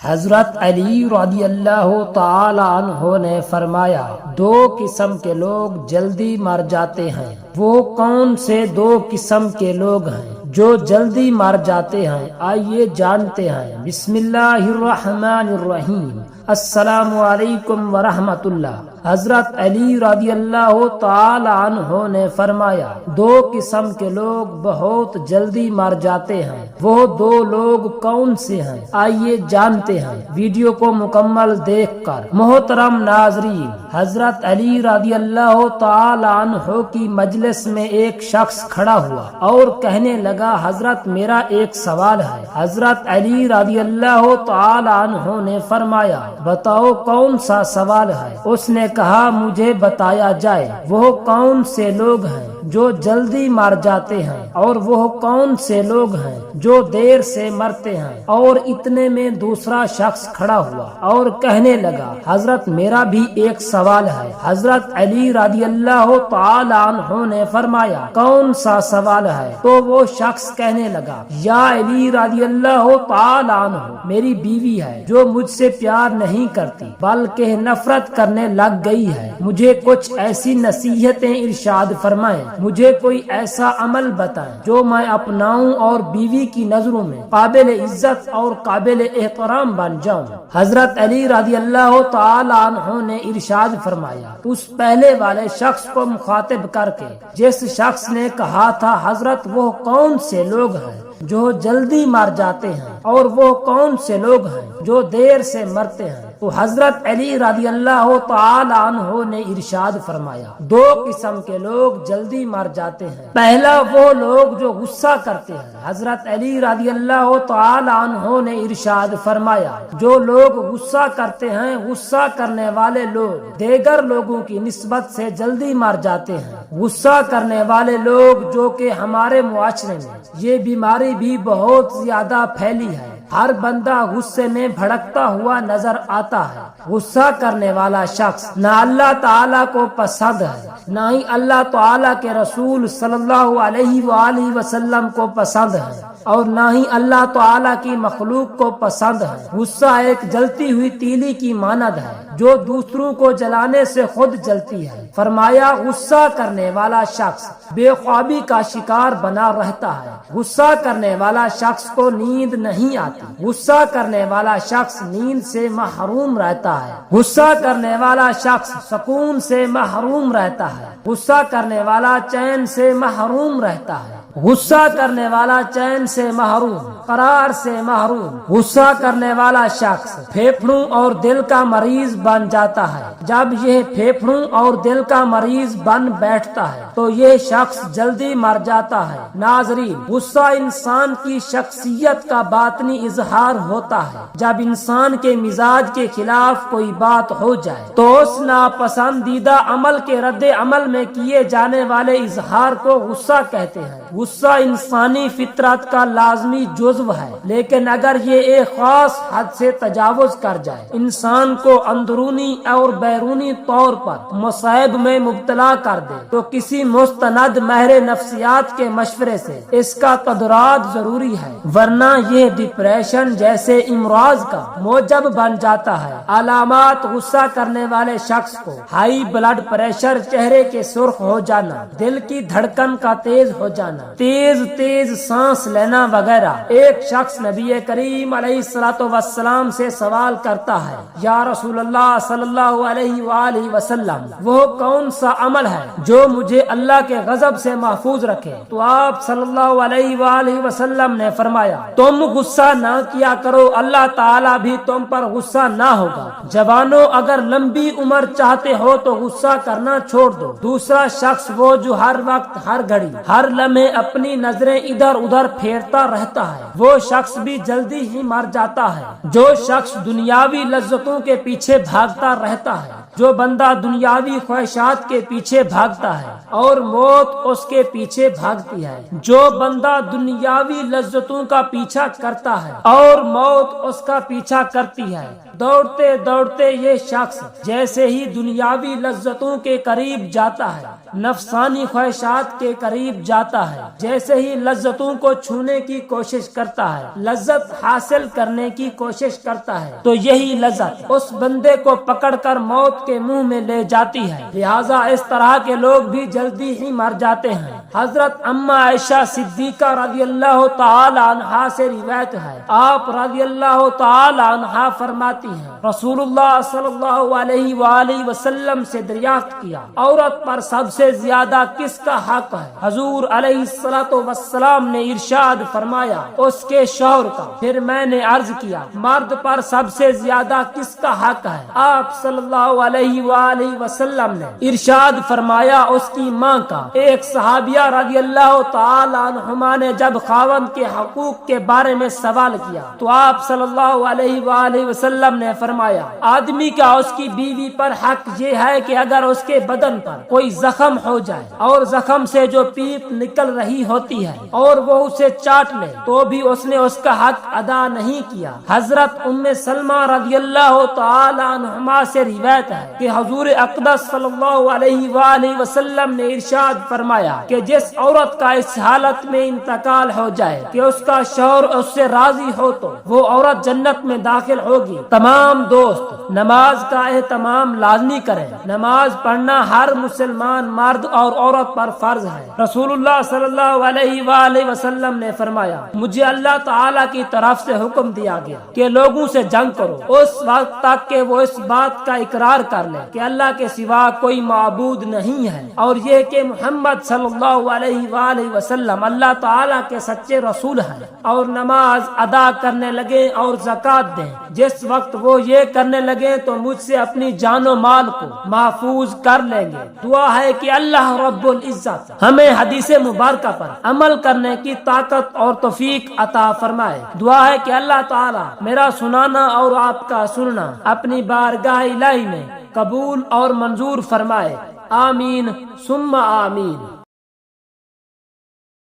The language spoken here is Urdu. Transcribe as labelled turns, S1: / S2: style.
S1: حضرت علی رضی اللہ تعالی عنہ نے فرمایا، دو قسم کے لوگ جلدی مر جاتے ہیں۔ وہ کون سے دو قسم کے لوگ ہیں جو جلدی مر جاتے ہیں؟ آئیے جانتے ہیں۔ بسم اللہ الرحمن الرحیم۔ السلام علیکم ورحمۃ اللہ۔ حضرت علی رضی اللہ تعالی عنہ نے فرمایا، دو قسم کے لوگ بہت جلدی مر جاتے ہیں۔ وہ دو لوگ کون سے ہیں؟ آئیے جانتے ہیں ویڈیو کو مکمل دیکھ کر۔ محترم ناظرین، حضرت علی رضی اللہ تعالی عنہ کی مجلس میں ایک شخص کھڑا ہوا اور کہنے لگا، حضرت میرا ایک سوال ہے۔ حضرت علی رضی اللہ تعالی عنہ نے فرمایا، بتاؤ کون سا سوال ہے؟ اس نے کہا، مجھے بتایا جائے وہ کون سے لوگ ہیں جو جلدی مر جاتے ہیں اور وہ کون سے لوگ ہیں جو دیر سے مرتے ہیں۔ اور اتنے میں دوسرا شخص کھڑا ہوا اور کہنے لگا، حضرت میرا بھی ایک سوال ہے۔ حضرت علی رضی اللہ تعالی عنہ نے فرمایا، کون سا سوال ہے؟ تو وہ شخص کہنے لگا، یا علی رضی اللہ تعالی عنہ، میری بیوی ہے جو مجھ سے پیار نہیں کرتی بلکہ نفرت کرنے لگ گئی ہے۔ مجھے کچھ ایسی نصیحتیں ارشاد فرمائیں، مجھے کوئی ایسا عمل بتائیں جو میں اپناؤں اور بیوی کی نظروں میں قابل عزت اور قابل احترام بن جاؤں۔ حضرت علی رضی اللہ تعالی عنہ نے ارشاد فرمایا، اس پہلے والے شخص کو مخاطب کر کے جس شخص نے کہا تھا، حضرت وہ کون سے لوگ ہیں جو جلدی مر جاتے ہیں اور وہ کون سے لوگ ہیں جو دیر سے مرتے ہیں؟ تو حضرت علی رضی اللہ تعالی عنہ نے ارشاد فرمایا، دو قسم کے لوگ جلدی مر جاتے ہیں۔ پہلا وہ لوگ جو غصہ کرتے ہیں۔ حضرت علی رضی اللہ تعالی عنہ نے ارشاد فرمایا، جو لوگ غصہ کرتے ہیں، غصہ کرنے والے لوگ دیگر لوگوں کی نسبت سے جلدی مر جاتے ہیں۔ غصہ کرنے والے لوگ، جو کہ ہمارے معاشرے میں یہ بیماری بھی بہت زیادہ پھیلی ہے، ہر بندہ غصے میں بھڑکتا ہوا نظر آتا ہے۔ غصہ کرنے والا شخص نہ اللہ تعالیٰ کو پسند ہے، نہ ہی اللہ تعالیٰ کے رسول صلی اللہ علیہ وآلہ وسلم کو پسند ہے، اور نہ ہی اللہ تعالیٰ کی مخلوق کو پسند ہے۔ غصہ ایک جلتی ہوئی تیلی کی مانند ہے جو دوسروں کو جلانے سے خود جلتی ہے۔ فرمایا، غصہ کرنے والا شخص بے خوابی کا شکار بنا رہتا ہے۔ غصہ کرنے والا شخص کو نیند نہیں آتی۔ غصہ کرنے والا شخص نیند سے محروم رہتا ہے۔ غصہ کرنے والا شخص سکون سے محروم رہتا ہے۔ غصہ کرنے والا چین سے محروم رہتا ہے۔ غصہ کرنے والا چین سے محروم، قرار سے محروم۔ غصہ کرنے والا شخص پھیپھڑوں اور دل کا مریض بن جاتا ہے۔ جب یہ پھیپھڑوں اور دل کا مریض بن بیٹھتا ہے تو یہ شخص جلدی مر جاتا ہے۔ ناظرین، غصہ انسان کی شخصیت کا باطنی اظہار ہوتا ہے۔ جب انسان کے مزاج کے خلاف کوئی بات ہو جائے تو اس ناپسندیدہ عمل کے رد عمل میں کیے جانے والے اظہار کو غصہ کہتے ہیں۔ غصہ انسانی فطرت کا لازمی جزو ہے، لیکن اگر یہ ایک خاص حد سے تجاوز کر جائے، انسان کو اندرونی اور بیرونی طور پر مصائب میں مبتلا کر دے، تو کسی مستند ماہر نفسیات کے مشورے سے اس کا تدارک ضروری ہے، ورنہ یہ ڈپریشن جیسے امراض کا موجب بن جاتا ہے۔ علامات: غصہ کرنے والے شخص کو ہائی بلڈ پریشر، چہرے کے سرخ ہو جانا، دل کی دھڑکن کا تیز ہو جانا، تیز سانس لینا وغیرہ۔ ایک شخص نبی کریم علیہ الصلوۃ والسلام سے سوال کرتا ہے، یا رسول اللہ صلی اللہ علیہ وآلہ وسلم، وہ کون سا عمل ہے جو مجھے اللہ کے غضب سے محفوظ رکھے؟ تو آپ صلی اللہ علیہ وآلہ وسلم نے فرمایا، تم غصہ نہ کیا کرو، اللہ تعالیٰ بھی تم پر غصہ نہ ہوگا۔ جوانوں، اگر لمبی عمر چاہتے ہو تو غصہ کرنا چھوڑ دو۔ دوسرا شخص وہ جو ہر وقت، ہر گھڑی، ہر لمحے اپنی نظریں ادھر ادھر پھیرتا رہتا ہے، وہ شخص بھی جلدی ہی مر جاتا ہے۔ جو شخص دنیاوی لذتوں کے پیچھے بھاگتا رہتا ہے، جو بندہ دنیاوی خواہشات کے پیچھے بھاگتا ہے اور موت اس کے پیچھے بھاگتی ہے، جو بندہ دنیاوی لذتوں کا پیچھا کرتا ہے اور موت اس کا پیچھا کرتی ہے، دوڑتے دوڑتے یہ شخص جیسے ہی دنیاوی لذتوں کے قریب جاتا ہے، نفسانی خواہشات کے قریب جاتا ہے، جیسے ہی لذتوں کو چھونے کی کوشش کرتا ہے، لذت حاصل کرنے کی کوشش کرتا ہے، تو یہی لذت اس بندے کو پکڑ کر موت کے منہ میں لے جاتی ہے۔ لہٰذا اس طرح کے لوگ بھی جلدی ہی مر جاتے ہیں۔ حضرت اما عائشہ صدیقہ رضی اللہ تعالی عنہا سے روایت ہے، آپ رضی اللہ تعالی عنہا فرماتی ہیں، رسول اللہ صلی اللہ علیہ وآلہ وسلم سے دریافت کیا، عورت پر سب سے زیادہ کس کا حق ہے؟ حضور علیہ الصلوۃ والسلام نے ارشاد فرمایا، اس کے شوہر کا۔ پھر میں نے عرض کیا، مرد پر سب سے زیادہ کس کا حق ہے؟ آپ صلی اللہ علیہ وآلہ وسلم نے ارشاد فرمایا، اس کی ماں کا۔ ایک صحابیہ رضی اللہ تعالی عنہما نے جب خاوند کے حقوق کے بارے میں سوال کیا تو آپ صلی اللہ علیہ وآلہ وسلم نے فرمایا، آدمی کا اس کی بیوی پر حق یہ ہے کہ اگر اس کے بدن پر کوئی زخم ہو جائے اور زخم سے جو پیپ نکل رہی ہوتی ہے اور وہ اسے چاٹ لے تو بھی اس نے اس کا حق ادا نہیں کیا۔ حضرت ام سلمہ رضی اللہ تعالی عنہما سے روایت ہے کہ حضور اقدس صلی اللہ علیہ وآلہ وسلم نے ارشاد فرمایا کہ جس عورت کا اس حالت میں انتقال ہو جائے کہ اس کا شوہر اس سے راضی ہو تو وہ عورت جنت میں داخل ہوگی۔ تمام دوست نماز کا اہتمام لازمی کریں۔ نماز پڑھنا ہر مسلمان مرد اور عورت پر فرض ہے۔ رسول اللہ صلی اللہ علیہ وآلہ وسلم نے فرمایا، مجھے اللہ تعالیٰ کی طرف سے حکم دیا گیا کہ لوگوں سے جنگ کرو اس وقت تک کہ وہ اس بات کا اقرار کر لیں کہ اللہ کے سوا کوئی معبود نہیں ہے، اور یہ کہ محمد صلی اللہ علیہ وآلہ وسلم اللہ تعالیٰ کے سچے رسول ہیں، اور نماز ادا کرنے لگے اور زکوٰۃ دیں۔ جس وقت وہ یہ کرنے لگے تو مجھ سے اپنی جان و مال کو محفوظ کر لیں گے۔ دعا ہے کہ اللہ رب العزت ہمیں حدیث مبارکہ پر عمل کرنے کی طاقت اور توفیق عطا فرمائے۔ دعا ہے کہ اللہ تعالیٰ میرا سنانا اور آپ کا سننا اپنی بارگاہ الہی میں قبول اور منظور فرمائے۔ آمین ثم آمین۔